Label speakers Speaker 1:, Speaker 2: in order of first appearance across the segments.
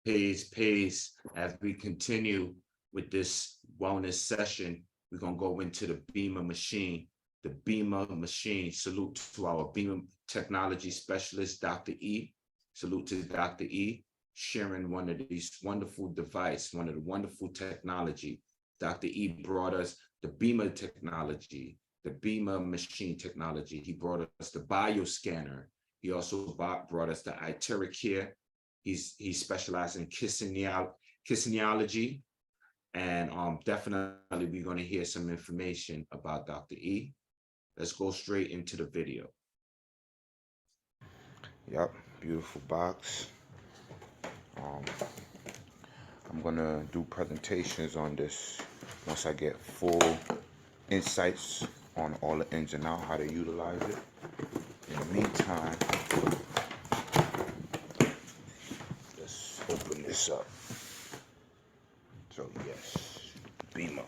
Speaker 1: pays. As we continue with this wellness session, we're gonna go into the Beamer machine. The Beamer machine. Salute to our Beamer technology specialist, Dr. E. Salute to Dr. E, sharing one of these wonderful devices, one of the wonderful technology. Dr. E brought us the Beamer technology, the Beamer machine technology. He brought us the bioscanner. He also brought us the iteric care. He specialized in kinesiology. And definitely we're going to hear some information about Dr. E. Let's go straight into the video.
Speaker 2: Yep, beautiful box. I'm gonna do presentations on this once I get full insights on all the ins and outs, how to utilize it. In the meantime, let's open this up. So yes, B.E.M.E.R.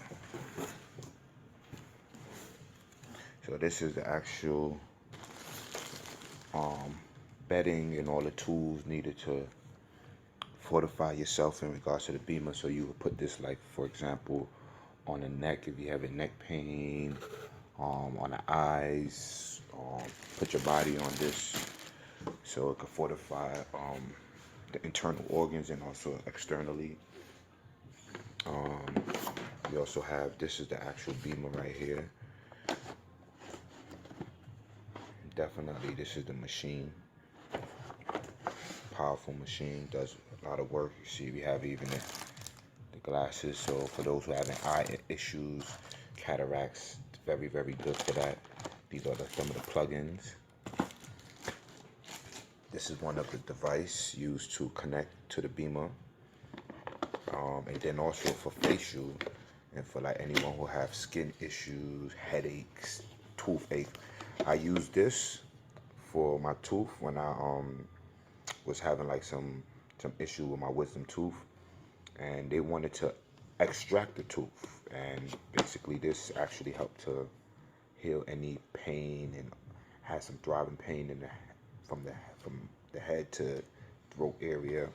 Speaker 2: So this is the actual bedding and all the tools needed to fortify yourself in regards to the B.E.M.E.R. So you would put this, like, for example, on the neck if you have a neck pain, on the eyes, put your body on this so it can fortify the internal organs and also externally. We also have, this is the actual B.E.M.E.R right here. Definitely, this is the machine. Powerful machine, does a lot of work. You see, we have even the glasses. So for those who have eye issues, cataracts, it's very, very good for that. These are some of the plugins. This is one of the devices used to connect to the B.E.M.E.R. And then also for facial and for like anyone who have skin issues, headaches, toothache. I use this for my tooth when I was having like some issue with my wisdom tooth, and they wanted to extract the tooth, and basically this actually helped to heal any pain and had some throbbing pain in from the head to throat area,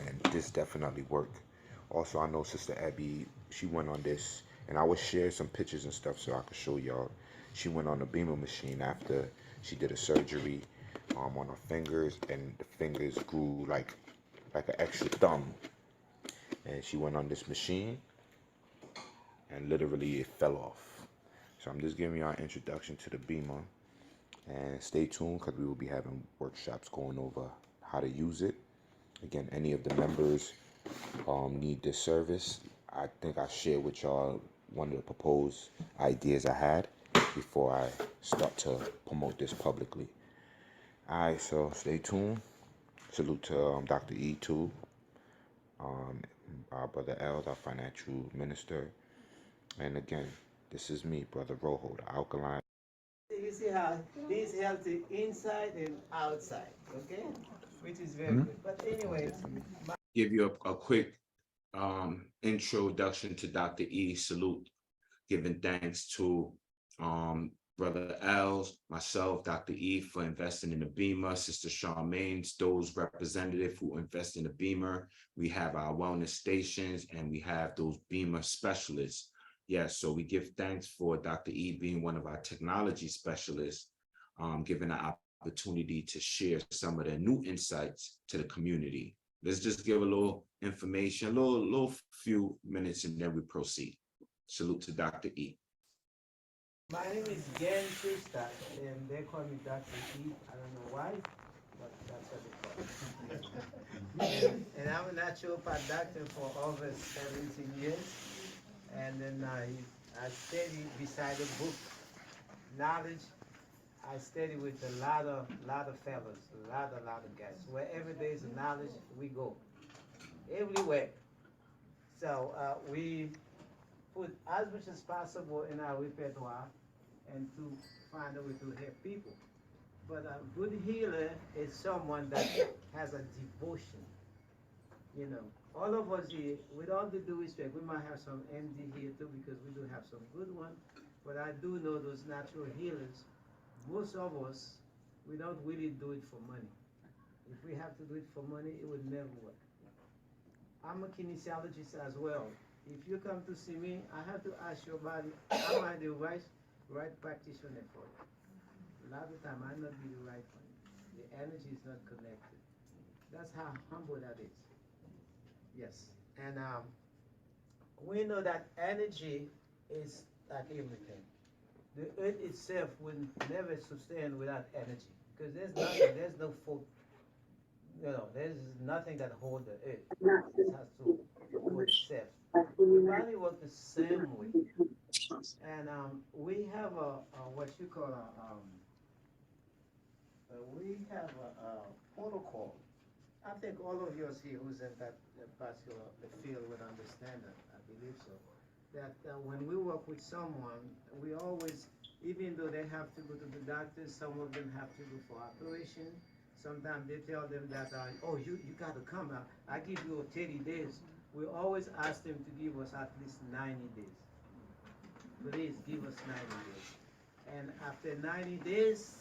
Speaker 2: and this definitely worked. Also, I know Sister Abby, she went on this, and I would share some pictures and stuff so I could show y'all. She went on the B.E.M.E.R machine after she did a surgery on her fingers, and the fingers grew like an extra thumb. And she went on this machine, and literally it fell off. So I'm just giving y'all an introduction to the B.E.M.E.R. And stay tuned because we will be having workshops going over how to use it. Again, any of the members need this service. I think I shared with y'all one of the proposed ideas I had before I start to promote this publicly. Alright, so stay tuned. Salute to Dr. E too, our brother L, our financial minister. And again, this is me, Brother Rojo, the alkaline.
Speaker 3: You see how he's healthy inside and outside, okay? Which is very good. But anyways,
Speaker 1: Give you a quick introduction to Dr. E. Salute, giving thanks to Brother L's, myself, Dr. E, for investing in the B.E.M.E.R, Sister Charmaine's, those representatives who invest in the B.E.M.E.R. We have our wellness stations, and we have those B.E.M.E.R specialists. Yes, so we give thanks for Dr. E being one of our technology specialists, giving an opportunity to share some of the new insights to the community. Let's just give a little information, a little few minutes, and then we proceed. Salute to Dr. E.
Speaker 3: my name is Gen Krista, and they call me Dr. E. I don't know why, but that's what they call me. And I'm a naturopath doctor for over 17 years. And then I study beside the book, knowledge. I study with a lot of fellows, a lot of guys. Wherever there's knowledge, we go. Everywhere. So we put as much as possible in our repertoire and to find a way to help people. But a good healer is someone that has a devotion. You know, all of us here, with all the due respect, we might have some MD here too because we do have some good ones. But I do know those natural healers, most of us, we don't really do it for money. If we have to do it for money, it would never work. I'm a kinesiologist as well. If you come to see me, I have to ask your body, am I the right practitioner for you? A lot of time, I not be the right one. The energy is not connected. That's how humble that is. Yes. And we know that energy is like everything. The earth itself will never sustain without energy because there's nothing, there's no fault, there's nothing that holds the earth. It has to hold itself. The body works the same way. And we have what you call we have a protocol. I think all of you here who's in that particular field would understand that. I believe so. That when we work with someone, we always, even though they have to go to the doctor, some of them have to go for operation. Sometimes they tell them that, oh, you got to come out. I give you 30 days. We always ask them to give us at least 90 days. Please give us 90 days. And after 90 days,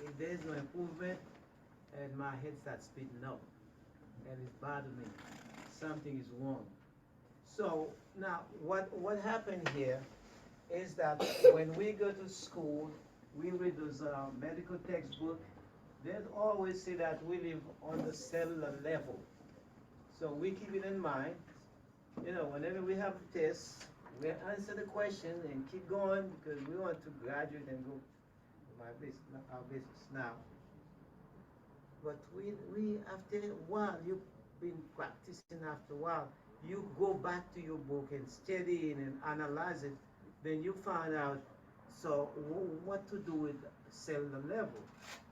Speaker 3: if there's no improvement, and my head starts spitting up, and it's bothering me, something is wrong. So now, what happened here is that when we go to school, we read those medical textbook. They always say that we live on the cellular level. So we keep it in mind. Whenever we have a test, we answer the question and keep going because we want to graduate and go to our business now. But we after a while, you've been practicing after a while, you go back to your book and study it and analyze it, then you find out, so what to do with cellular level.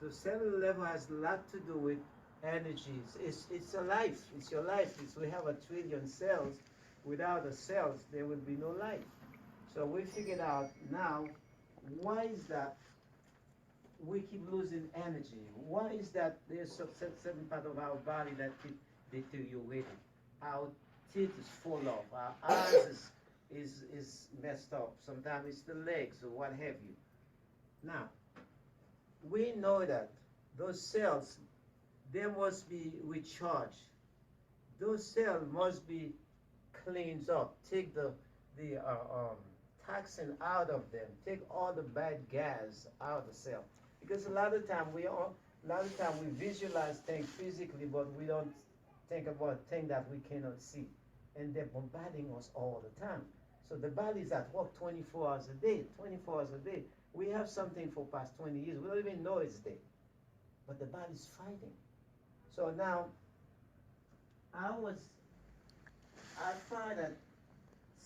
Speaker 3: The cellular level has a lot to do with energies. It's a life. It's your life. We have 1 trillion cells. Without the cells, there would be no life. So we figured out now, why is that we keep losing energy? Why is that there's a certain part of our body that keep deteriorating? Our teeth is full off, our eyes is messed up. Sometimes it's the legs or what have you. Now, we know that those cells, they must be recharged. Those cells must be cleaned up. Take the toxin out of them. Take all the bad gas out of the cell. Because a lot of time we visualize things physically, but we don't think about things that we cannot see, and they're bombarding us all the time. So the body's at work 24 hours a day, 24 hours a day. We have something for past 20 years. We don't even know it's there, but the body's fighting. So now, I find that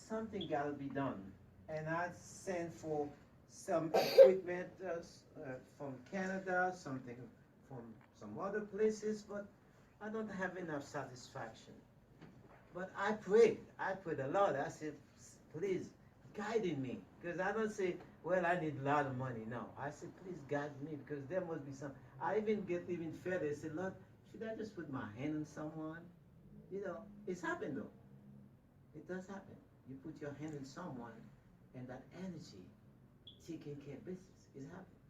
Speaker 3: something got to be done, and I sent for some equipment from Canada, something from some other places, but I don't have enough satisfaction. But I prayed a lot. I said, please guide me, because I don't say, well, I need a lot of money. No, I said, please guide me, because there must be some. I even get even further. I said, Lord, should I just put my hand on someone? It's happened though. It does happen. You put your hand on someone, and that energy taking care of business is happening.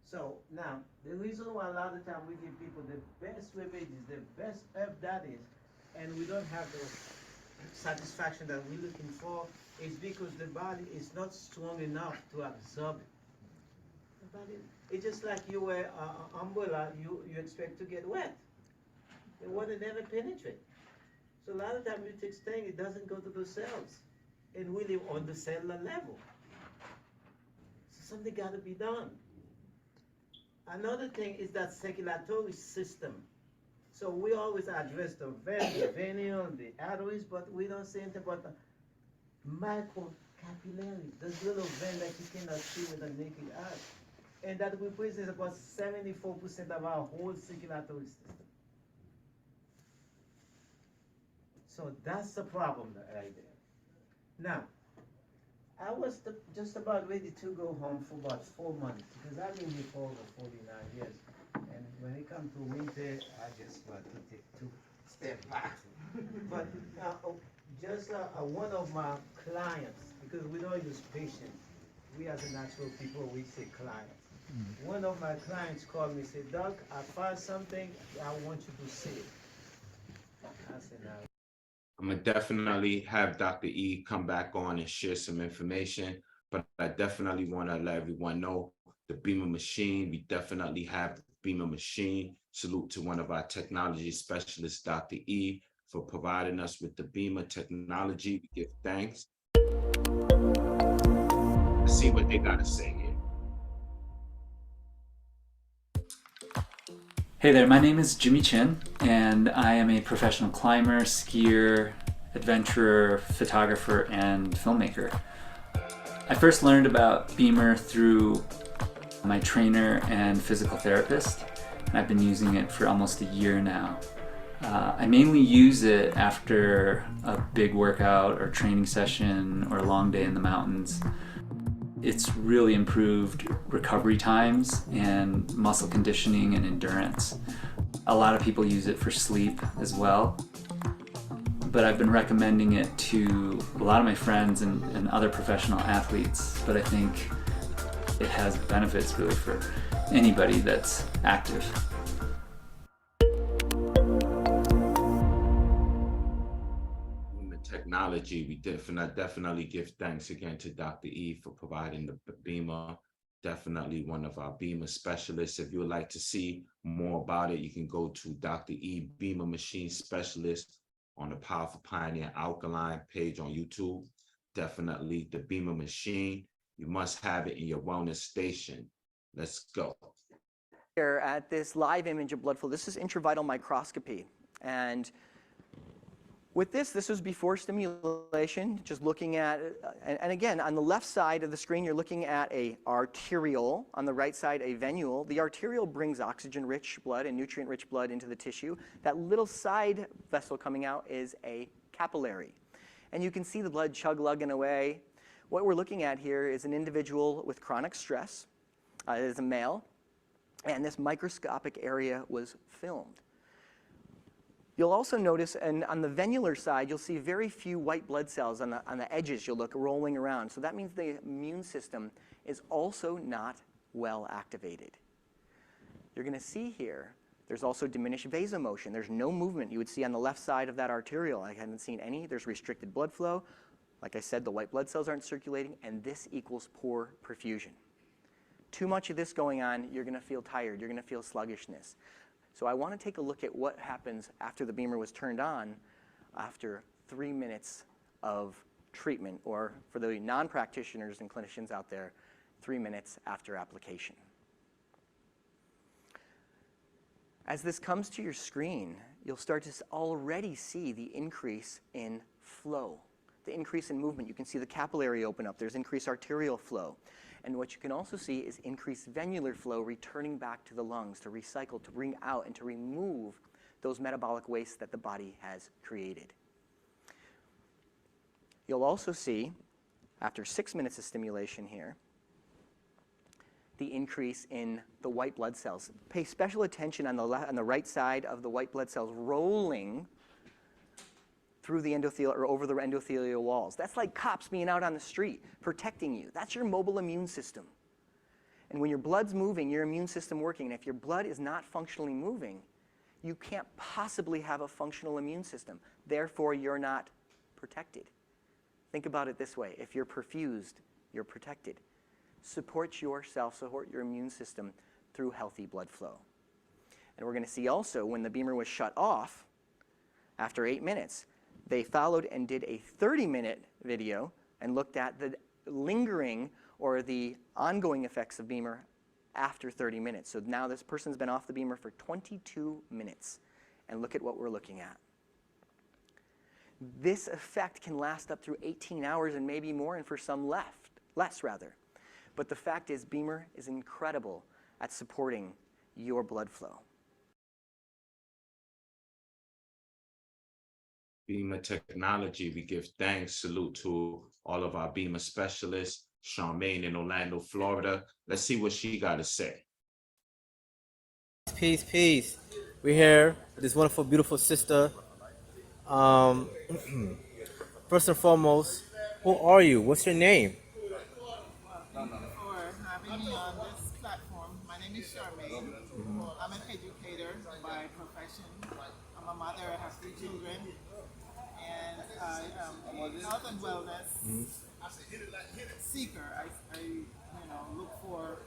Speaker 3: So now, the reason why a lot of time we give people the best remedies, the best herb that is, and we don't have the satisfaction that we're looking for, is because the body is not strong enough to absorb it. The body, it's just like you wear an umbrella, you expect to get wet. The water never penetrates. So a lot of times you take stain, it doesn't go to the cells. And we live on the cellular level. So something got to be done. Another thing is that circulatory system. So we always address the vein, the venial, the arteries, but we don't say anything about the microcapillary, those little vein that you cannot see with the naked eye. And that represents about 74% of our whole circulatory system. So that's the problem right there. Now, I was just about ready to go home for about 4 months because I've been here for over 49 years. And when it comes to winter, I just want to take 2 steps back. But just one of my clients, because we don't use patients, we as a natural people, we say clients. One of my clients called me, said, Doc, I found something I want you to see. I said, no.
Speaker 1: I'm gonna definitely have Dr. E come back on and share some information, but I definitely want to let everyone know the B.E.M.E.R machine. We definitely have the B.E.M.E.R machine. Salute to one of our technology specialists, Dr. E, for providing us with the B.E.M.E.R technology. We give thanks. Let's see what they got to say here.
Speaker 4: Hey there, my name is Jimmy Chin, and I am a professional climber, skier, adventurer, photographer, and filmmaker. I first learned about B.E.M.E.R through my trainer and physical therapist, and I've been using it for almost a year now. I mainly use it after a big workout or training session or a long day in the mountains. It's really improved recovery times and muscle conditioning and endurance. A lot of people use it for sleep as well, but I've been recommending it to a lot of my friends and other professional athletes, but I think it has benefits really for anybody that's active.
Speaker 1: Technology, we definitely give thanks again to Dr. E for providing the B.E.M.E.R. Definitely one of our B.E.M.E.R specialists. If you would like to see more about it, you can go to Dr. E B.E.M.E.R machine specialist on the Powerful Pioneer Alkaline page on YouTube. Definitely the B.E.M.E.R machine. You must have it in your wellness station. Let's go.
Speaker 5: Here at this live image of blood flow, this is intravital microscopy. And with this was before stimulation, just looking at, and again, on the left side of the screen, you're looking at a arteriole. On the right side, a venule. The arteriole brings oxygen-rich blood and nutrient-rich blood into the tissue. That little side vessel coming out is a capillary. And you can see the blood chug-lugging away. What we're looking at here is an individual with chronic stress. It is a male. And this microscopic area was filmed. You'll also notice, and on the venular side, you'll see very few white blood cells on the edges. You'll look rolling around. So that means the immune system is also not well activated. You're going to see here, there's also diminished vasomotion. There's no movement you would see on the left side of that arteriole. I haven't seen any. There's restricted blood flow. Like I said, the white blood cells aren't circulating, and this equals poor perfusion. Too much of this going on, you're going to feel tired. You're going to feel sluggishness. So I want to take a look at what happens after the B.E.M.E.R was turned on after 3 minutes of treatment, or for the non-practitioners and clinicians out there, 3 minutes after application. As this comes to your screen, you'll start to already see the increase in flow, the increase in movement. You can see the capillary open up. There's increased arterial flow. And what you can also see is increased venular flow returning back to the lungs to recycle, to bring out, and to remove those metabolic wastes that the body has created. You'll also see, after 6 minutes of stimulation here, the increase in the white blood cells. Pay special attention on the right side of the white blood cells rolling through the endothelial or over the endothelial walls. That's like cops being out on the street protecting you. That's your mobile immune system. And when your blood's moving, your immune system working, and if your blood is not functionally moving, you can't possibly have a functional immune system. Therefore, you're not protected. Think about it this way. If you're perfused, you're protected. Support yourself, support your immune system through healthy blood flow. And we're going to see also when the B.E.M.E.R was shut off after 8 minutes, they followed and did a 30-minute video and looked at the lingering or the ongoing effects of B.E.M.E.R after 30 minutes. So now this person's been off the B.E.M.E.R for 22 minutes. And look at what we're looking at. This effect can last up through 18 hours and maybe more, and for some less rather. But the fact is, B.E.M.E.R is incredible at supporting your blood flow.
Speaker 1: B.E.M.E.R technology, we give thanks. Salute to all of our B.E.M.E.R specialists, Charmaine in Orlando, Florida. Let's see what she got to say.
Speaker 6: Peace, peace. We're here with this wonderful, beautiful sister. First and foremost, who are you? What's your name?
Speaker 7: For having me on this platform. by profession. I'm a mother, I have 3 children, and I am a health and wellness seeker. I look for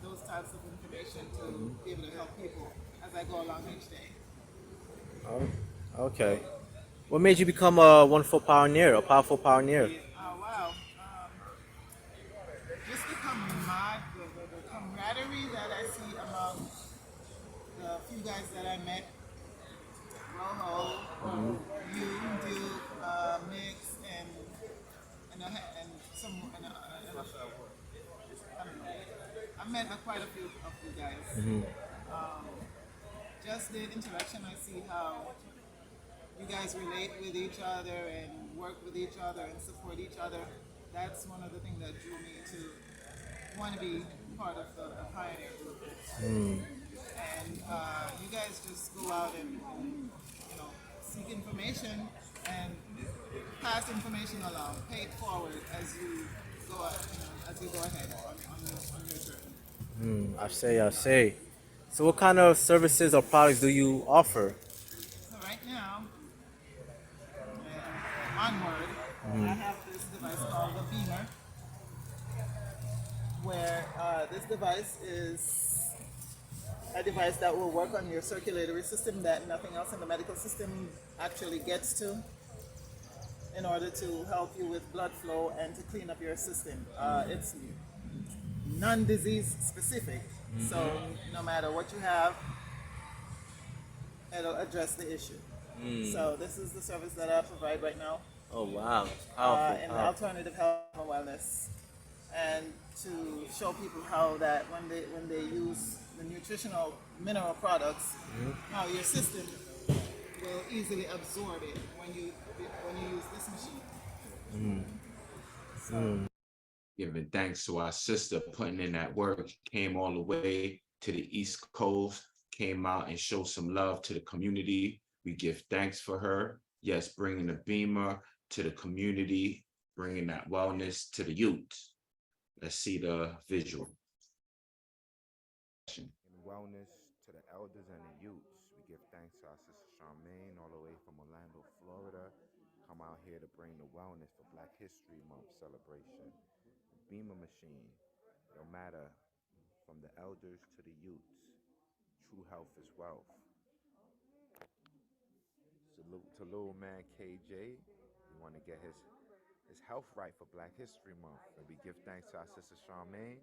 Speaker 7: those types of information to be able to help people as I go along each day.
Speaker 6: Oh, okay. What made you become a wonderful pioneer, a powerful pioneer?
Speaker 7: Oh wow. Just the camaraderie that I see among the few guys that I met, Rojo, you, Duke, Mix, and some, and I don't know. I met quite a few of you guys. Just the interaction, I see how you guys relate with each other and work with each other and support each other. That's one of the things that drew me to want to be part of the Pioneer group. And you guys just go out and seek information and pass information along, pay it forward as you go ahead on your journey.
Speaker 6: I say. So what kind of services or products do you offer?
Speaker 7: So right now, onward, I have this device called the B.E.M.E.R, where this device is a device that will work on your circulatory system that nothing else in the medical system actually gets to, in order to help you with blood flow and to clean up your system. It's non-disease specific, so no matter what you have, it'll address the issue. So this is the service that I provide right now.
Speaker 6: Oh wow, powerful,
Speaker 7: In
Speaker 6: powerful.
Speaker 7: alternative health and wellness, and to show people how that when they use the nutritional mineral products, how your system will easily absorb it when you use this machine.
Speaker 1: Giving thanks to our sister putting in that work, came all the way to the East Coast, came out and showed some love to the community. We give thanks for her. Yes, bringing the B.E.M.E.R to the community, bringing that wellness to the youth. Let's see the visual.
Speaker 2: And wellness to the elders and the youths. We give thanks to our sister Charmaine all the way from Orlando, Florida. Come out here to bring the wellness for Black History Month celebration. B.E.M.E.R machine, no matter from the elders to the youths. True health is wealth. Salute to little man KJ. We want to get his health right for Black History Month. And we give thanks to our sister Charmaine.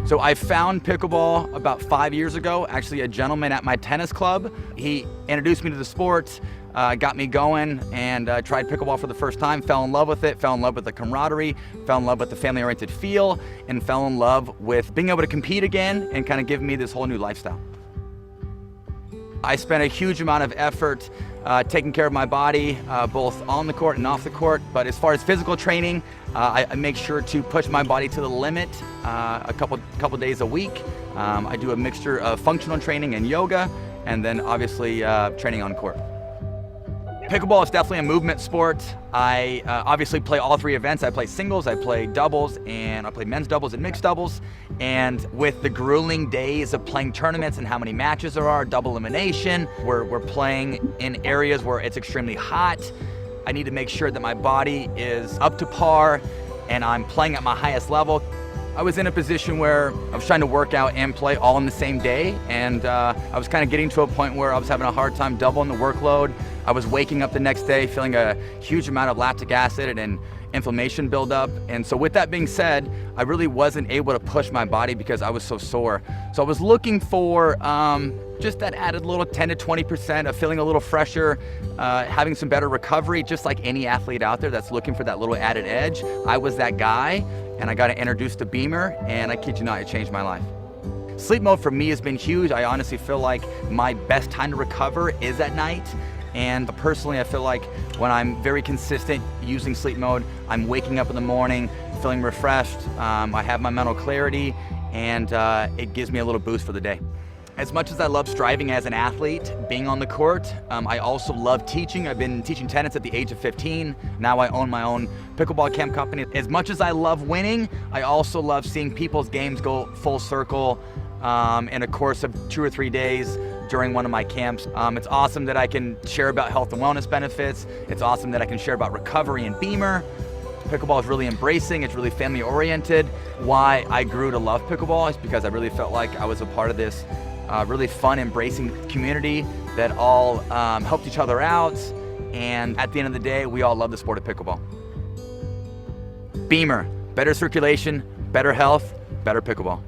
Speaker 8: So I found pickleball about 5 years ago. Actually, a gentleman at my tennis club, he introduced me to the sport, got me going, and tried pickleball for the first time, fell in love with it, fell in love with the camaraderie, fell in love with the family-oriented feel, and fell in love with being able to compete again and kind of give me this whole new lifestyle. I spent a huge amount of effort taking care of my body, both on the court and off the court. But as far as physical training, I make sure to push my body to the limit a couple days a week. I do a mixture of functional training and yoga, and then obviously training on court. Pickleball is definitely a movement sport. I obviously play all 3 events. I play singles, I play doubles, and I play men's doubles and mixed doubles. And with the grueling days of playing tournaments and how many matches there are, double elimination, we're playing in areas where it's extremely hot. I need to make sure that my body is up to par and I'm playing at my highest level. I was in a position where I was trying to work out and play all in the same day, and I was kind of getting to a point where I was having a hard time doubling the workload. I was waking up the next day feeling a huge amount of lactic acid and inflammation buildup. And so with that being said, I really wasn't able to push my body because I was so sore. So I was looking for just that added little 10 to 20% of feeling a little fresher, having some better recovery, just like any athlete out there that's looking for that little added edge. I was that guy, and I got introduced to B.E.M.E.R, and I kid you not, it changed my life. Sleep mode for me has been huge. I honestly feel like my best time to recover is at night. And personally, I feel like when I'm very consistent using sleep mode, I'm waking up in the morning feeling refreshed. I have my mental clarity, and it gives me a little boost for the day. As much as I love striving as an athlete, being on the court, I also love teaching. I've been teaching tennis at the age of 15. Now I own my own pickleball camp company. As much as I love winning, I also love seeing people's games go full circle in a course of 2 or 3 days during one of my camps. It's awesome that I can share about health and wellness benefits. It's awesome that I can share about recovery and Bemer. Pickleball is really embracing, it's really family oriented. Why I grew to love pickleball is because I really felt like I was a part of this really fun, embracing community that all helped each other out. And at the end of the day, we all love the sport of pickleball. B.E.M.E.R, better circulation, better health, better pickleball.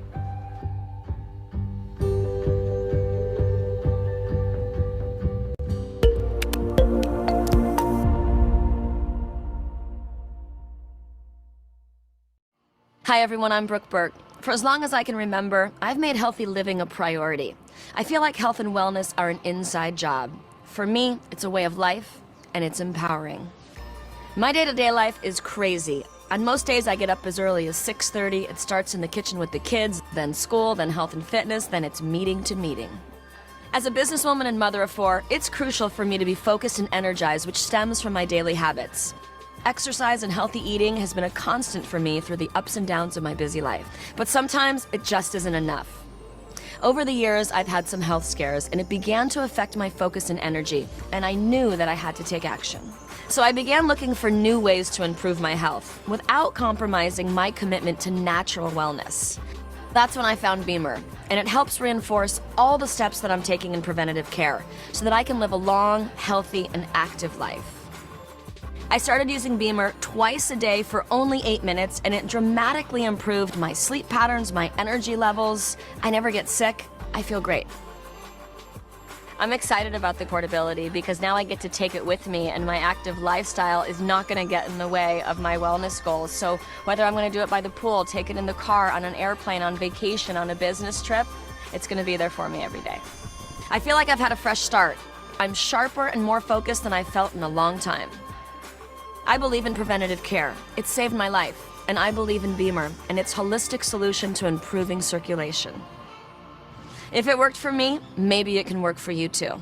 Speaker 9: Hi everyone, I'm Brooke Burke. For as long as I can remember, I've made healthy living a priority. I feel like health and wellness are an inside job. For me, it's a way of life, and it's empowering. My day-to-day life is crazy. On most days I get up as early as 6:30. It starts in the kitchen with the kids, then school, then health and fitness, then it's meeting to meeting. As a businesswoman and mother of 4, it's crucial for me to be focused and energized, which stems from my daily habits. Exercise and healthy eating has been a constant for me through the ups and downs of my busy life, but sometimes it just isn't enough. Over the years, I've had some health scares, and it began to affect my focus and energy, and I knew that I had to take action. So I began looking for new ways to improve my health without compromising my commitment to natural wellness. That's when I found B.E.M.E.R, and it helps reinforce all the steps that I'm taking in preventative care so that I can live a long, healthy, and active life. I started using B.E.M.E.R twice a day for only 8 minutes, and it dramatically improved my sleep patterns, my energy levels. I never get sick. I feel great. I'm excited about the portability because now I get to take it with me, and my active lifestyle is not going to get in the way of my wellness goals. So whether I'm going to do it by the pool, take it in the car, on an airplane, on vacation, on a business trip, it's going to be there for me every day. I feel like I've had a fresh start. I'm sharper and more focused than I've felt in a long time. I believe in preventative care. It saved my life, and I believe in B.E.M.E.R and its holistic solution to improving circulation. If it worked for me, maybe it can work for you too.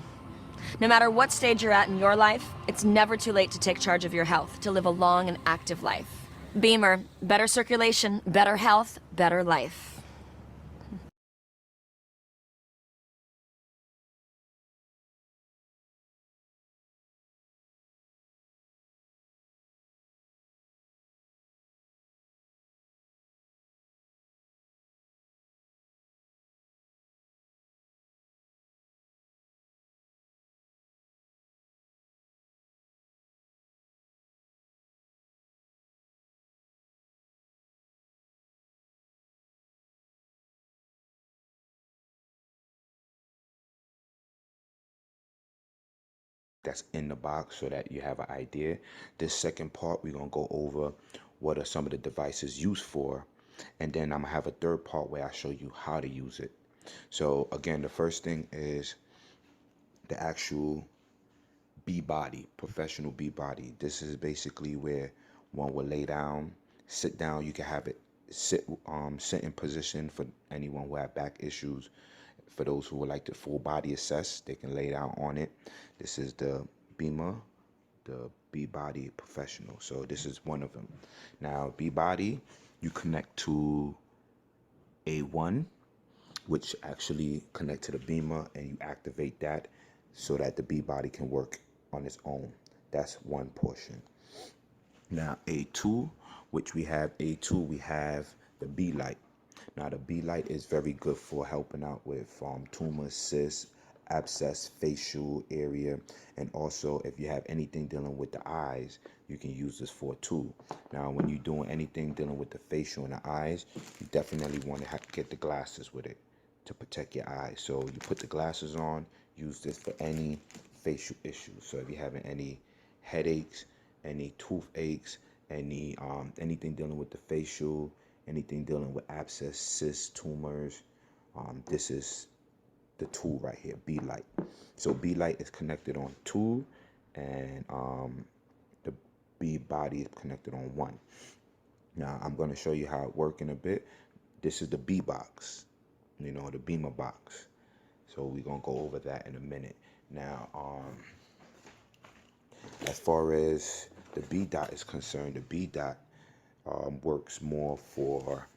Speaker 9: No matter what stage you're at in your life, it's never too late to take charge of your health, to live a long and active life. B.E.M.E.R, better circulation, better health, better life.
Speaker 2: That's in the box so that you have an idea. This second part, we're going to go over what are some of the devices used for. And then I'm going to have a third part where I show you how to use it. So again, the first thing is the actual B-body, professional B-body. This is basically where one will lay down, sit down. You can have it sit in position for anyone who have back issues. For those who would like to full body assess, they can lay down on it. This is the B.E.M.E.R, the B-body professional. So this is one of them. Now, B-body, you connect to A1, which actually connect to the B.E.M.E.R, and you activate that so that the B-body can work on its own. That's one portion. Now, A2, which we have A2, we have the B-light. Now, the B-light is very good for helping out with tumors, cysts, abscess, facial area, and also if you have anything dealing with the eyes, you can use this for too. Now, when you're doing anything dealing with the facial and the eyes, you definitely want to get the glasses with it to protect your eyes. So you put the glasses on, use this for any facial issues. So if you're having any headaches, any toothaches, anything dealing with the facial, anything dealing with abscess, cysts, tumors, this is the tool right here, B-light. So B-light is connected on 2, and the B-body is connected on 1. Now I'm going to show you how it works in a bit. This is the B box, you know, the B.E.M.E.R box. So we're going to go over that in a minute. Now, as far as the B dot is concerned, the B dot works more for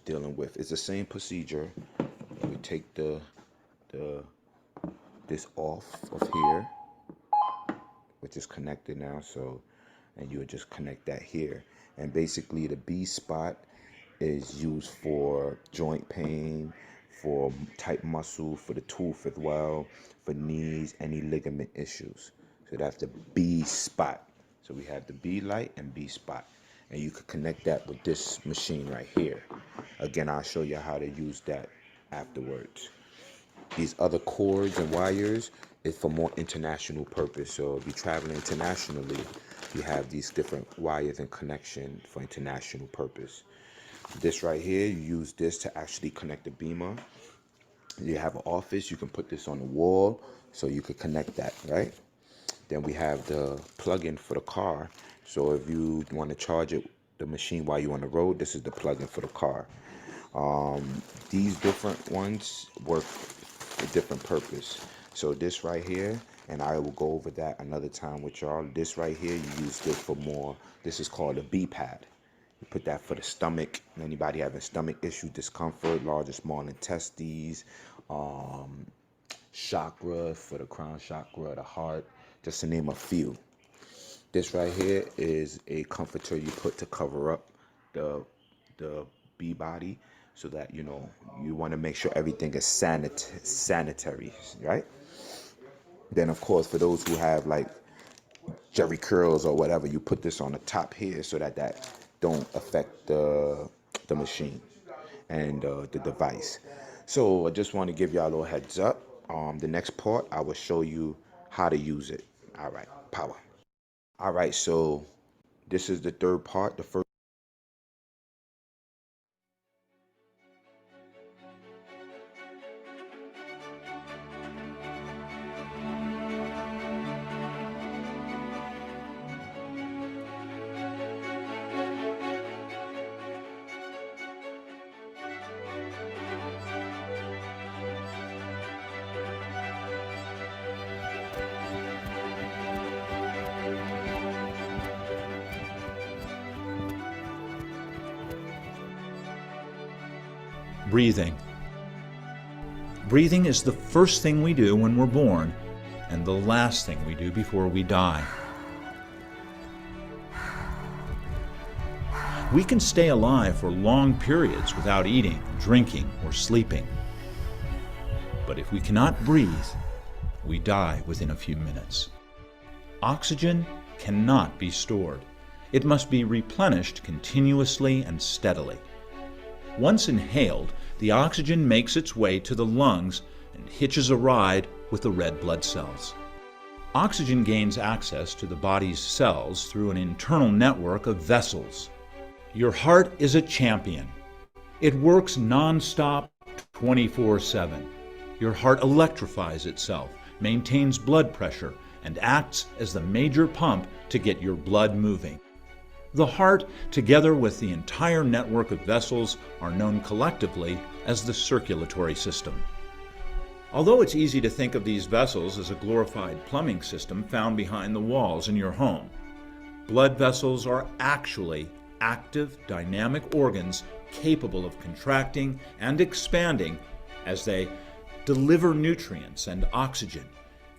Speaker 2: dealing with, it's the same procedure. We take this off of here, which is connected now, so, and you would just connect that here. And basically the B spot is used for joint pain, for tight muscle, for the tooth as well, for knees, any ligament issues. So that's the B spot. So we have the B light and B spot. And you could connect that with this machine right here. Again, I'll show you how to use that afterwards. These other cords and wires is for more international purpose. So if you're traveling internationally, you have these different wires and connection for international purpose. This right here, you use this to actually connect the B.E.M.E.R. You have an office, you can put this on the wall so you could connect that, right? Then we have the plug-in for the car. So if you want to charge the machine while you're on the road, this is the plug-in for the car. These different ones work for different purpose. So this right here, and I will go over that another time with y'all. This right here, you use this for more. This is called a B-pad. You put that for the stomach. Anybody having stomach issue, discomfort, large or small intestines, chakra for the crown chakra, the heart, just to name a few. This right here is a comforter you put to cover up the B body, so that, you know, you want to make sure everything is sanitary, right? Then of course, for those who have like jerry curls or whatever, you put this on the top here so that don't affect the machine and the device. So I just want to give y'all a little heads up. The next part, I will show you how to use it. All right, power. All right, so this is the third part. The first.
Speaker 10: Breathing. Breathing is the first thing we do when we're born and the last thing we do before we die. We can stay alive for long periods without eating, drinking, or sleeping. But if we cannot breathe, we die within a few minutes. Oxygen cannot be stored. It must be replenished continuously and steadily. Once inhaled, the oxygen makes its way to the lungs and hitches a ride with the red blood cells. Oxygen gains access to the body's cells through an internal network of vessels. Your heart is a champion. It works non-stop 24/7. Your heart electrifies itself, maintains blood pressure, and acts as the major pump to get your blood moving. The heart, together with the entire network of vessels, are known collectively as the circulatory system. Although it's easy to think of these vessels as a glorified plumbing system found behind the walls in your home, blood vessels are actually active, dynamic organs capable of contracting and expanding as they deliver nutrients and oxygen,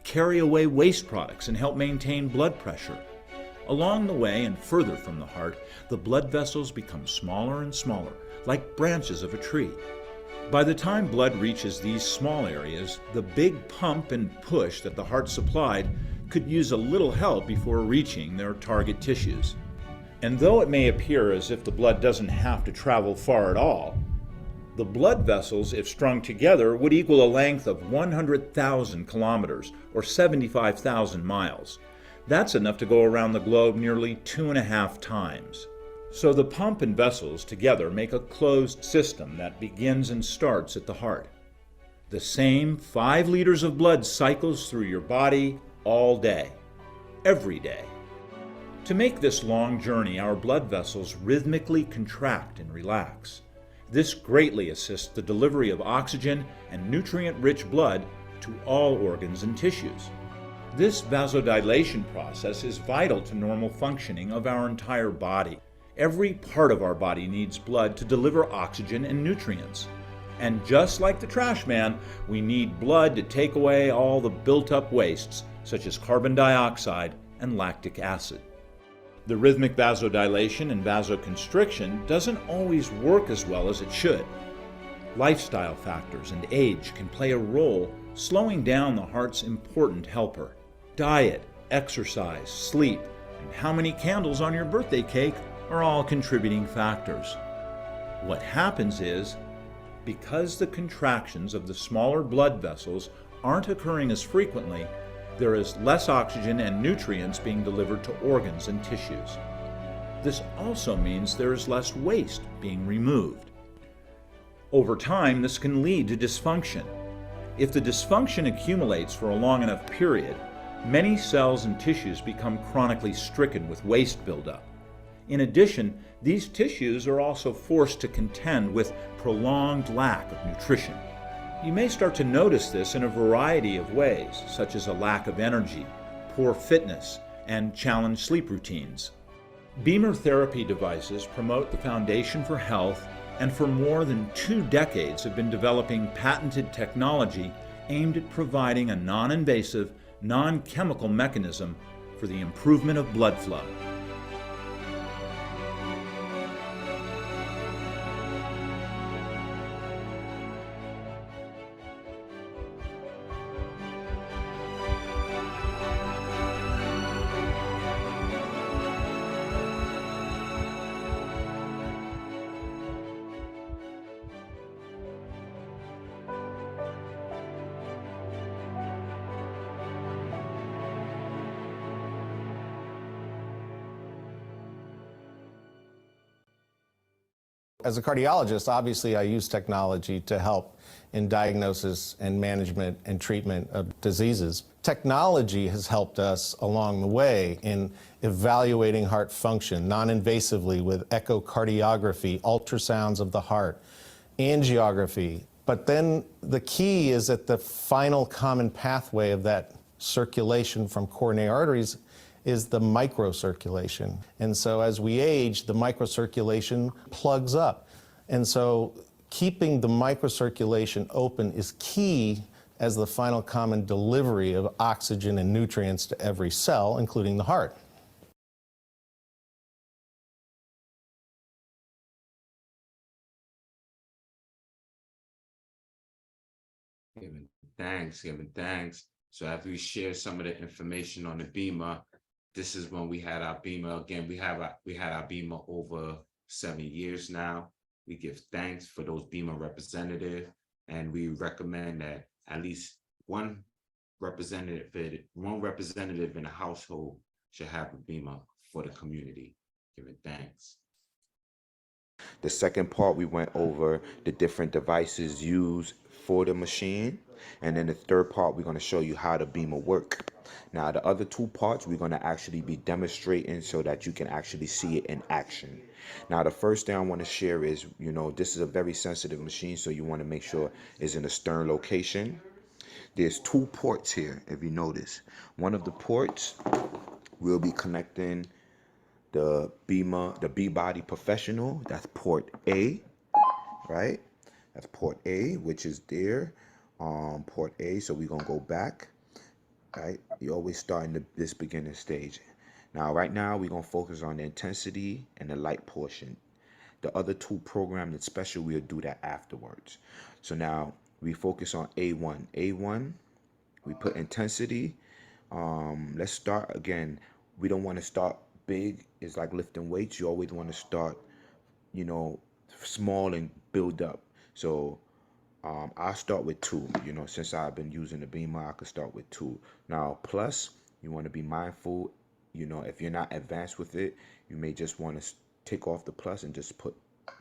Speaker 10: carry away waste products, and help maintain blood pressure. Along the way and further from the heart, the blood vessels become smaller and smaller, like branches of a tree. By the time blood reaches these small areas, the big pump and push that the heart supplied could use a little help before reaching their target tissues. And though it may appear as if the blood doesn't have to travel far at all, the blood vessels, if strung together, would equal a length of 100,000 kilometers, or 75,000 miles. That's enough to go around the globe nearly 2.5 times. So the pump and vessels together make a closed system that begins and starts at the heart. The same 5 liters of blood cycles through your body all day, every day. To make this long journey, our blood vessels rhythmically contract and relax. This greatly assists the delivery of oxygen and nutrient-rich blood to all organs and tissues. This vasodilation process is vital to normal functioning of our entire body. Every part of our body needs blood to deliver oxygen and nutrients. And just like the trash man, we need blood to take away all the built-up wastes, such as carbon dioxide and lactic acid. The rhythmic vasodilation and vasoconstriction doesn't always work as well as it should. Lifestyle factors and age can play a role slowing down the heart's important helper. Diet, exercise, sleep, and how many candles on your birthday cake are all contributing factors. What happens is, because the contractions of the smaller blood vessels aren't occurring as frequently, there is less oxygen and nutrients being delivered to organs and tissues. This also means there is less waste being removed. Over time, this can lead to dysfunction. If the dysfunction accumulates for a long enough period, many cells and tissues become chronically stricken with waste buildup. In addition, these tissues are also forced to contend with prolonged lack of nutrition. You may start to notice this in a variety of ways, such as a lack of energy, poor fitness, and challenged sleep routines. B.E.M.E.R therapy devices promote the foundation for health, and for more than 2 decades have been developing patented technology aimed at providing a non-invasive, non-chemical mechanism for the improvement of blood flow.
Speaker 11: As a cardiologist, obviously I use technology to help in diagnosis and management and treatment of diseases. Technology has helped us along the way in evaluating heart function non-invasively with echocardiography, ultrasounds of the heart, angiography. But then the key is that the final common pathway of that circulation from coronary arteries is the microcirculation. And so as we age, the microcirculation plugs up. And so keeping the microcirculation open is key as the final common delivery of oxygen and nutrients to every cell, including the heart.
Speaker 1: Giving thanks. So after we share some of the information on the B.E.M.E.R, this is when we had our B.E.M.E.R. Again, we had our B.E.M.E.R over 7 years now. We give thanks for those B.E.M.E.R representatives, and we recommend that at least one representative in a household should have a B.E.M.E.R for the community. Giving thanks.
Speaker 2: The second part, we went over the different devices used for the machine. And then the third part, we're going to show you how the B.E.M.E.R work. Now, the other 2 parts, we're going to actually be demonstrating so that you can actually see it in action. Now, the first thing I want to share is, this is a very sensitive machine, so you want to make sure it's in a stern location. There's 2 ports here, if you notice. One of the ports will be connecting the B.E.M.E.R, the B-Body Professional. That's port A, right? That's port A, which is there. Port A, so we're going to go back. Right, you always start in this beginning stage. Now, right now, we're going to focus on the intensity and the light portion. The other 2 programmed and special, we'll do that afterwards. So now we focus on A1. A1, we put intensity. Let's start again. We don't want to start big. It's like lifting weights. You always want to start, small and build up. So I'll start with 2. Since I've been using the B.E.M.E.R, I could start with 2. Now, plus, you want to be mindful. If you're not advanced with it, you may just want to take off the plus and just put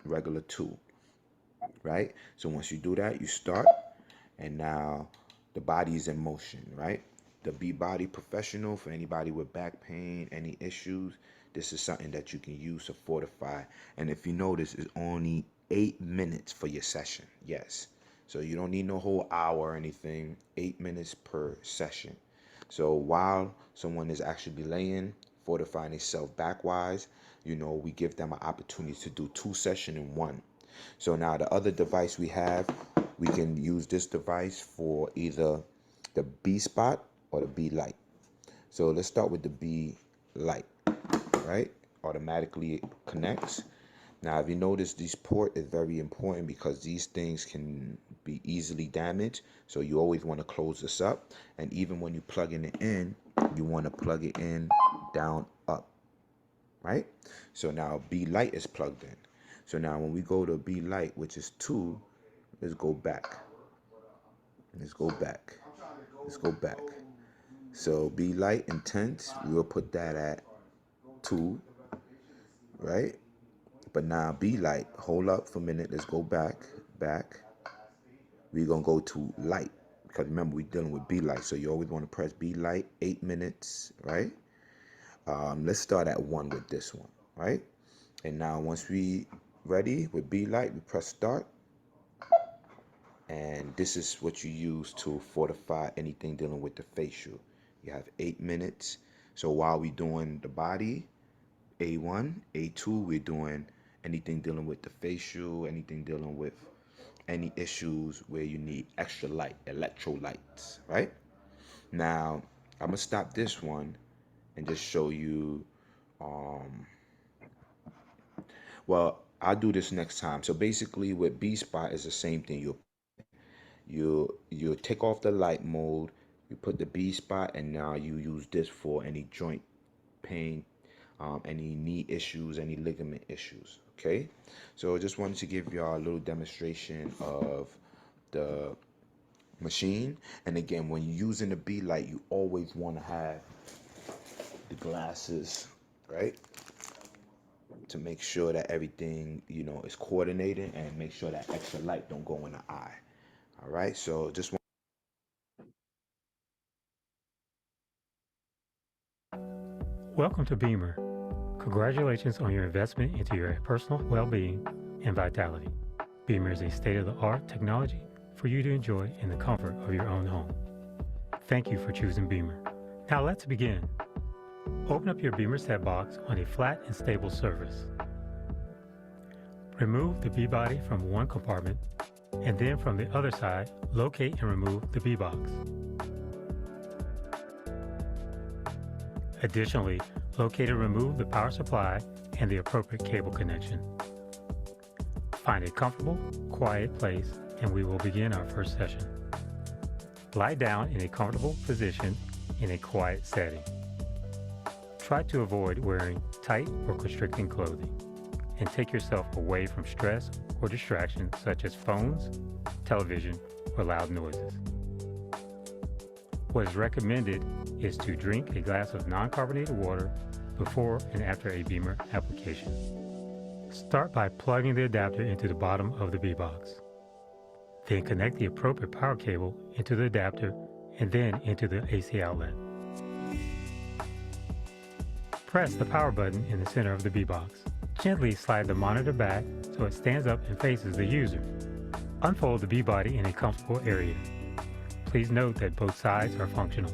Speaker 2: regular 2. Right? So once you do that, you start, and now the body is in motion. Right? the B.E.M.E.R Professional, for anybody with back pain, any issues, this is something that you can use to fortify. And if you notice, it's only 8 minutes for your session. Yes. So you don't need no whole hour or anything, 8 minutes per session. So while someone is actually laying, fortifying themselves backwise, you know, we give them an opportunity to do 2 sessions in one. So now the other device we have, we can use this device for either the B spot or the B light. So let's start with the B light, right? Automatically it connects. Now, if you notice, this port is very important because these things can be easily damaged. So you always want to close this up. And even when you're plugging it in, you want to plug it in down, up, right? So now B light is plugged in. So now when we go to B light, which is 2, let's go back. Let's go back. Let's go back. So B light intense, we'll put that at 2, right? But now B light, hold up for a minute. Let's go back. We're going to go to light. Because remember, we're dealing with B light. So you always want to press B light, 8 minutes, right? Let's start at 1 with this one, right? And now once we ready with B light, we press start. And this is what you use to fortify anything dealing with the facial. You have 8 minutes. So while we're doing the body, A1, A2, we're doing anything dealing with the facial, anything dealing with any issues where you need extra light, electrolytes, right? Now, I'm going to stop this one and just show you, well, I'll do this next time. So basically with B spot is the same thing. You take off the light mode, you put the B spot, and now you use this for any joint pain, any knee issues, any ligament issues. Okay, so I just wanted to give y'all a little demonstration of the machine. And again, when you're using the B light, you always want to have the glasses, right, to make sure that everything, you know, is coordinated, and make sure that extra light don't go in the eye. All right, so just
Speaker 12: Welcome to B.E.M.E.R. Congratulations on your investment into your personal well-being and vitality. B.E.M.E.R is a state-of-the-art technology for you to enjoy in the comfort of your own home. Thank you for choosing B.E.M.E.R. Now let's begin. Open up your B.E.M.E.R set box on a flat and stable surface. Remove the B-body from one compartment, and then from the other side, locate and remove the B-box. Additionally, locate and remove the power supply and the appropriate cable connection. Find a comfortable, quiet place, and we will begin our first session. Lie down in a comfortable position in a quiet setting. Try to avoid wearing tight or constricting clothing, and take yourself away from stress or distractions such as phones, television, or loud noises. What is recommended is to drink a glass of non-carbonated water before and after a B.E.M.E.R application. Start by plugging the adapter into the bottom of the B-box. Then connect the appropriate power cable into the adapter and then into the AC outlet. Press the power button in the center of the B-box. Gently slide the monitor back so it stands up and faces the user. Unfold the B-body in a comfortable area. Please note that both sides are functional.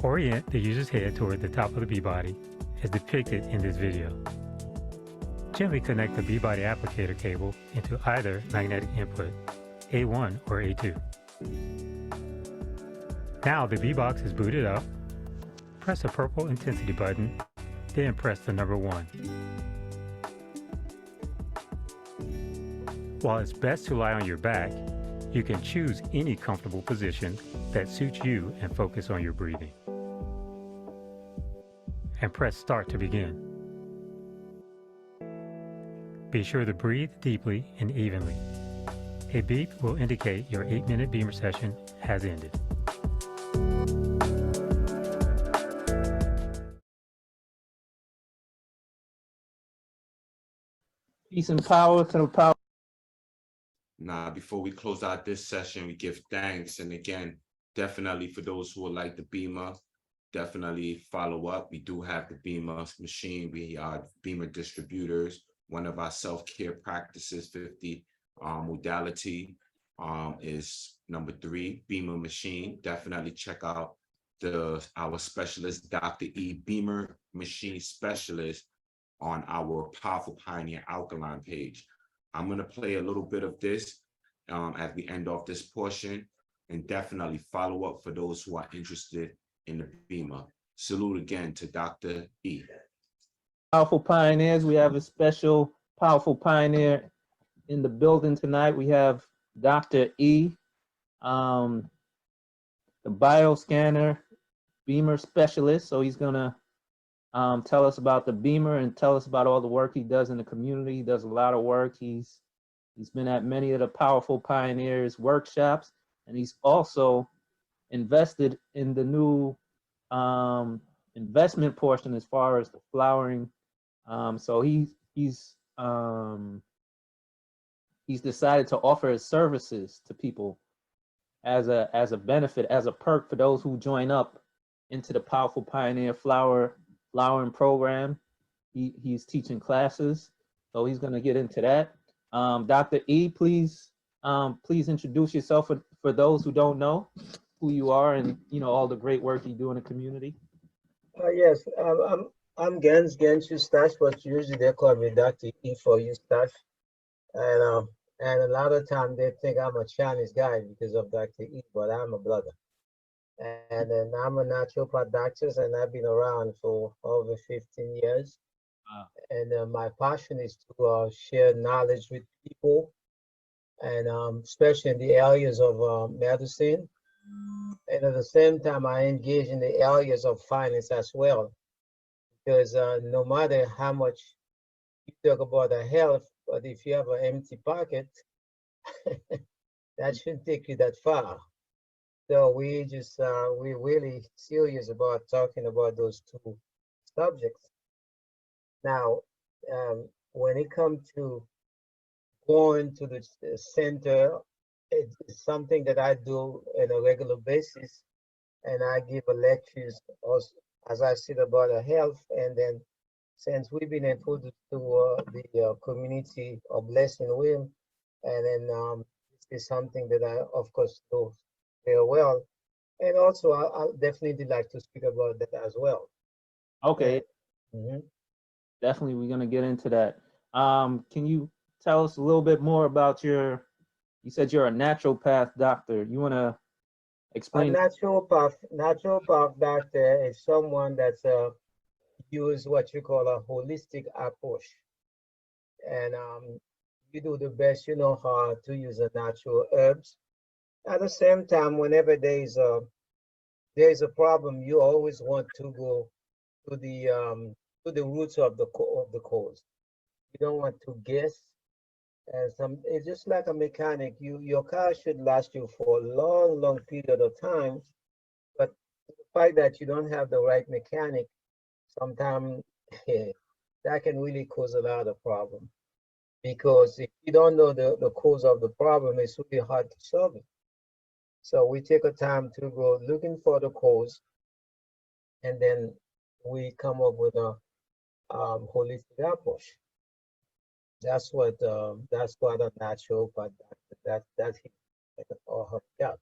Speaker 12: Orient the user's head toward the top of the B-body as depicted in this video. Gently connect the B-body applicator cable into either magnetic input, A1 or A2. Now the B-box is booted up. Press the purple intensity button, then press the number 1. While it's best to lie on your back, you can choose any comfortable position that suits you and focus on your breathing. And press start to begin. Be sure to breathe deeply and evenly. A beep will indicate your 8-minute B.E.M.E.R session has ended.
Speaker 3: Peace and power to the power.
Speaker 1: Now, before we close out this session, we give thanks. And again, definitely for those who would like the B.E.M.E.R, definitely follow up. We do have the B.E.M.E machine. We are B.E.M.E distributors. One of our self-care practices, 50 modality is number 3, B.E.M.E machine. Definitely check out our specialist, Dr. E. B.E.M.E machine specialist on our Powerful Pioneer Alkaline page. I'm gonna play a little bit of this as we end off this portion, and definitely follow up for those who are interested in the B.E.M.E. Salute again to Dr. E.
Speaker 3: Powerful Pioneers, we have a special Powerful Pioneer in the building tonight. We have Dr. E, the bioscanner, B.E.M.E.R specialist. So he's gonna tell us about the B.E.M.E.R and tell us about all the work he does in the community. He does a lot of work. He's been at many of the Powerful Pioneers workshops, and he's also invested in the new investment portion as far as the flowering. So he's decided to offer his services to people as a benefit, as a perk for those who join up into the Powerful Pioneer flowering program. He's teaching classes, so he's going to get into that. Dr. E, please introduce yourself for those who don't know who you are and all the great work you do in the community.
Speaker 13: Yes, I'm Gens Eustache, but usually they call me Dr. E for Eustache. And a lot of times they think I'm a Chinese guy because of Dr. E, but I'm a brother. And then I'm a naturopath doctor, and I've been around for over 15 years. Wow. And my passion is to share knowledge with people, and especially in the areas of medicine. And at the same time, I engage in the areas of finance as well, because no matter how much you talk about the health, but if you have an empty pocket, that shouldn't take you that far. So we're really serious about talking about those two subjects. Now, when it comes to going to the center, it's something that I do on a regular basis, and I give a lectures also, as I said, about health. And then since we've been introduced to the community of Blessing Will, and then this is something that I, of course, do very well. And also, I'll definitely like to speak about that as well.
Speaker 3: Okay. Definitely, we're going to get into that. Can you tell us a little bit more about you said you're a naturopath doctor. You want to explain?
Speaker 13: A naturopath doctor is someone that's use what you call a holistic approach. And you do the best you know how to use the natural herbs. At the same time, whenever there is a problem, you always want to go to the roots of the cause. You don't want to guess. And it's just like a mechanic. Your car should last you for a long period of time, but the fact that you don't have the right mechanic, sometimes that can really cause a lot of problem. Because if you don't know the cause of the problem, it's really hard to solve it. So we take a time to go looking for the cause, and then we come up with a holistic approach. That's what a naturopath that's or her job.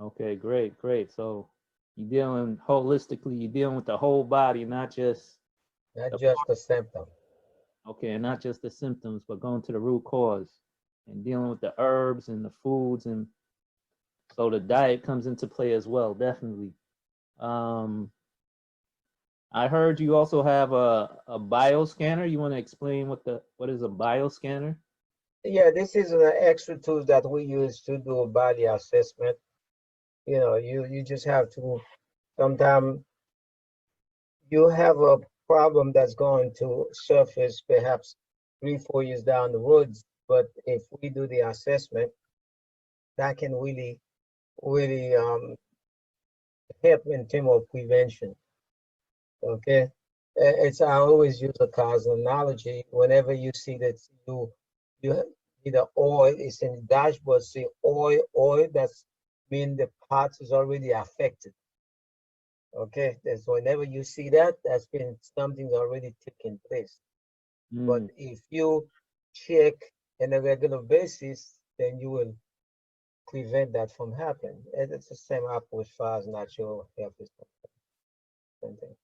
Speaker 3: Okay, great. So you're dealing holistically. You're dealing with the whole body, not just
Speaker 13: the symptom.
Speaker 3: Okay, and not just the symptoms, but going to the root cause and dealing with the herbs and the foods, and so the diet comes into play as well, definitely. I heard you also have a bioscanner. You want to explain what is a bioscanner?
Speaker 13: Yeah, this is an extra tool that we use to do a body assessment. You just have to, sometimes you have a problem that's going to surface perhaps 3-4 years down the road, but if we do the assessment, that can really help in terms of prevention. Okay, I always use a causal analogy. Whenever you see that you need the oil, it's in the dashboard, see oil, that's mean the parts is already affected. Okay, that's whenever you see that, that's been something's already taken place. But if you check on a regular basis, then you will prevent that from happening. And it's the same approach as far as natural health is concerned.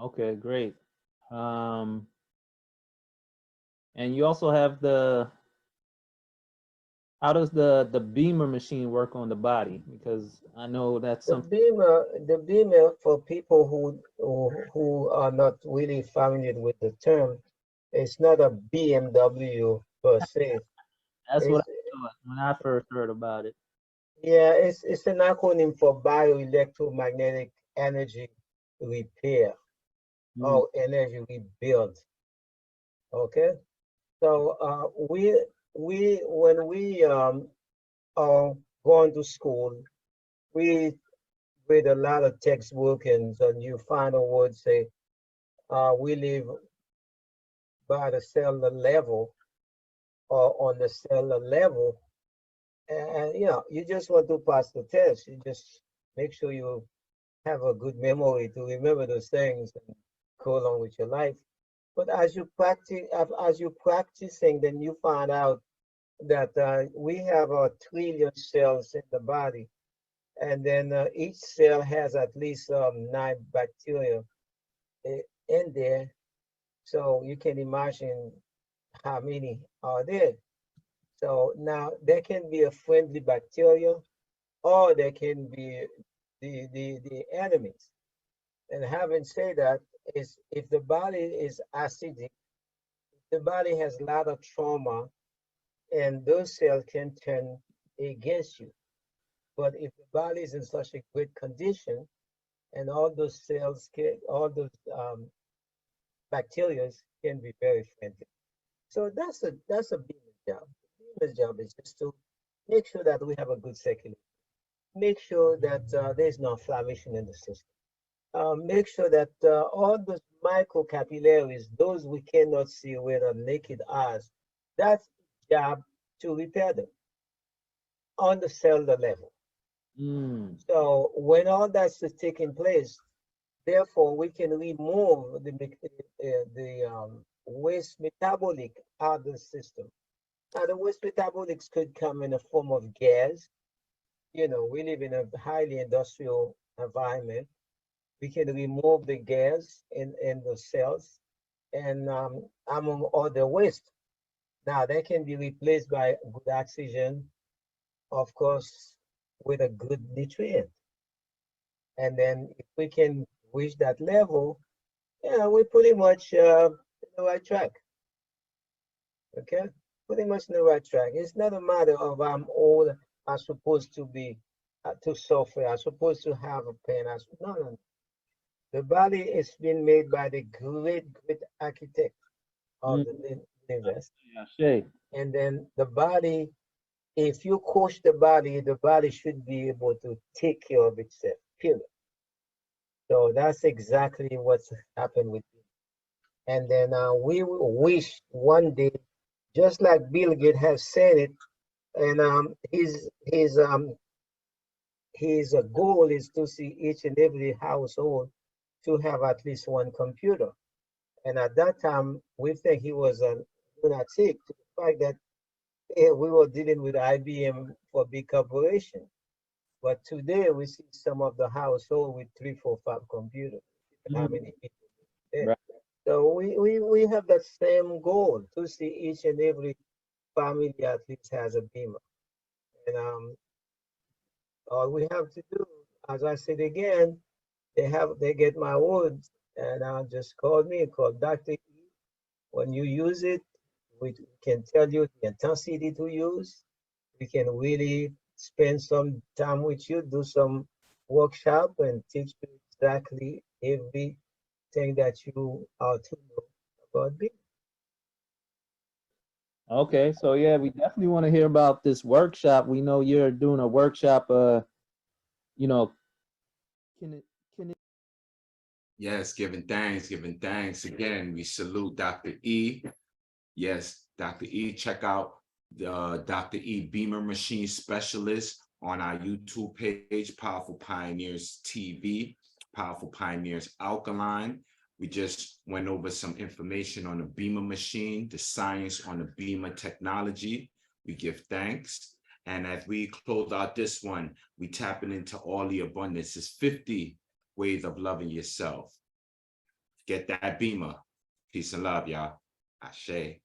Speaker 6: Okay, great. And you also have the, how does the Beamer machine work on the body? Because I know that's something.
Speaker 13: The B.E.M.E.R, for people who are not really familiar with the term, it's not a BMW per se.
Speaker 6: That's what
Speaker 13: It's,
Speaker 6: I thought when I first heard about it.
Speaker 13: yeah, it's an acronym for bioelectromagnetic energy repair or energy rebuild. Okay, so we when we are going to school, we read a lot of textbook, and then you find a word say we live by the cellular level or on the cellular level, and you know you just want to pass the test. You just make sure you have a good memory to remember those things and go along with your life. But as you practicing, then you find out that we have 1 trillion cells in the body, and then each cell has at least 9 bacteria in there. So you can imagine how many are there. So now there can be a friendly bacteria, or there can be the enemies. And having said that, is if the body is acidic, the body has a lot of trauma, and those cells can turn against you. But if the body is in such a great condition, and all those cells can, all those bacteria can be very friendly. So that's a B.E.M.E.R job. B.E.M.E.R job is just to make sure that we have a good circulation, make sure that there's no inflammation in the system. Make sure that all those microcapillaries, those we cannot see with our naked eyes, that's the job to repair them on the cellular level. So when all that's taking place, therefore we can remove the waste metabolic out of the system. Now the waste metabolics could come in the form of gas. You know, we live in a highly industrial environment. We can remove the gas in the cells and among other waste. Now they can be replaced by good oxygen, of course, with a good nutrient. And then if we can reach that level, yeah, we're pretty much in the right track. Okay, pretty much in the right track. It's not a matter of I'm old, I'm supposed to be to suffer, I'm supposed to have a pain. No. The body is being made by the great architect of the universe. And then the body, if you coach the body should be able to take care of itself, period. So that's exactly what's happened with me. And then we wish one day, just like Bill Gates has said it, and his goal is to see each and every household to have at least one computer. And at that time, we think he was a lunatic to the fact that we were dealing with IBM for big corporation. But today we see some of the household with 3, 4, 5 computers. How many people there? Right. So we have that same goal to see each and every family at least has a B.E.M.E.R. And all we have to do, as I said again, they get my words, and just call Dr. E. When you use it, we can tell you the intensity to use. We can really spend some time with you, do some workshop, and teach you exactly everything that you are to know about B.E.M.E.R.
Speaker 6: Okay, so yeah, we definitely want to hear about this workshop. We know you're doing a workshop. You know, can it?
Speaker 1: Yes, giving thanks again. We salute Dr. E. Yes, Dr. E. Check out the Dr. E. B.E.M.E.R machine specialist on our YouTube page, Powerful Pioneers TV, Powerful Pioneers Alkaline. We just went over some information on the B.E.M.E.R machine, the science on the B.E.M.E.R technology. We give thanks. And as we close out this one, we tapping into all the abundance. It's 50 ways of loving yourself. Get that B.E.M.E.R. Peace and love, y'all. Ashe.